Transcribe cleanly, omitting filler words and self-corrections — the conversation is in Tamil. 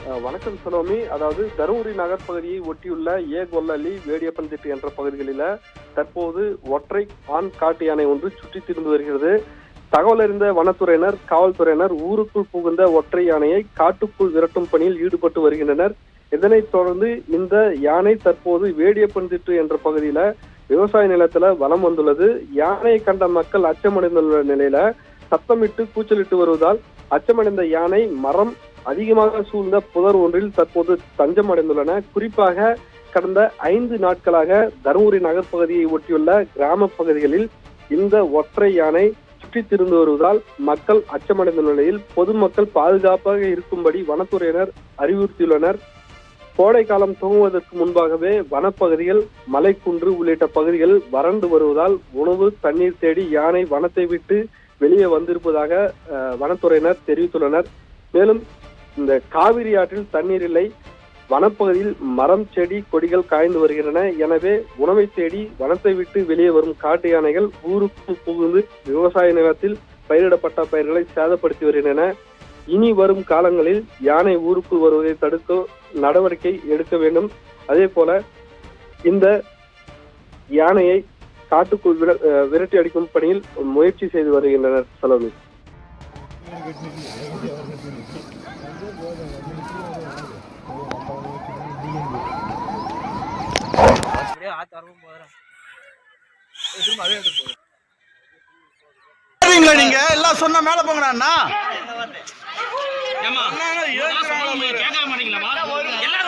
வணக்கம் சலோமி. அதாவது தருமபுரி நகர்பகுதியை ஒட்டியுள்ள கொல்லி, வேடியப்பன்திட்டு என்ற பகுதிகளில தற்போது ஒற்றை ஆண் காட்டு யானை ஒன்று சுற்றி திரிந்து வருகிறது. தகவல் அறிந்த வனத்துறையினர், காவல்துறையினர் ஊருக்குள் புகுந்த ஒற்றை யானையை காட்டுக்குள் விரட்டும் பணியில் ஈடுபட்டு வருகின்றனர். இதனைத் தொடர்ந்து இந்த யானை தற்போது வேடியப்பன்திட்டு என்ற பகுதியில விவசாய நிலத்துல வலம் வந்துள்ளது. யானையை கண்ட மக்கள் அச்சமடைந்துள்ள நிலையில சத்தமிட்டு கூச்சலிட்டு வருவதால் அச்சமடைந்த யானை மரம் அதிகமாக சூழ்ந்த புதர் ஒன்றில் தற்போது தஞ்சம் அடைந்துள்ளன. குறிப்பாக கடந்த 5 நாட்களாக தருமபுரி நகர்பகுதியை ஒட்டியுள்ள கிராம பகுதிகளில் இந்த ஒற்றை யானை சுற்றி திரிந்து வருவதால் மக்கள் அச்சமடைந்த நிலையில் பொதுமக்கள் பாதுகாப்பாக இருக்கும்படி வனத்துறையினர் அறிவுறுத்தியுள்ளனர். கோடை காலம் துவங்குவதற்கு முன்பாகவே வனப்பகுதிகள், மலைக்குன்று உள்ளிட்ட பகுதிகள் வறண்டு வருவதால் உணவு, தண்ணீர் தேடி யானை வனத்தை விட்டு வெளியே வந்திருப்பதாக வனத்துறையினர் தெரிவித்துள்ளனர். மேலும் இந்த காவிரி ஆற்றில் தண்ணீர் இல்லை, வனப்பகுதியில் மரம், செடி, கொடிகள் காய்ந்து வருகின்றன. எனவே உணவை தேடி வனத்தை விட்டு வெளியே வரும் காட்டு யானைகள் ஊருக்கு புகுந்து விவசாய நிலத்தில் பயிரிடப்பட்ட பயிர்களை சேதப்படுத்தி வருகின்றன. இனி வரும் காலங்களில் யானை ஊருக்குள் வருவதை தடுக்க நடவடிக்கை எடுக்க வேண்டும். அதே போல இந்த யானையை காட்டுக்குள் விரட்டி அடிக்கும் பணியில் முயற்சி செய்து வருகின்றனர். சலோமி. நீங்க எல்லாம் சொன்ன மேல போங்கண்ணா. கேட்க மாட்டீங்களா?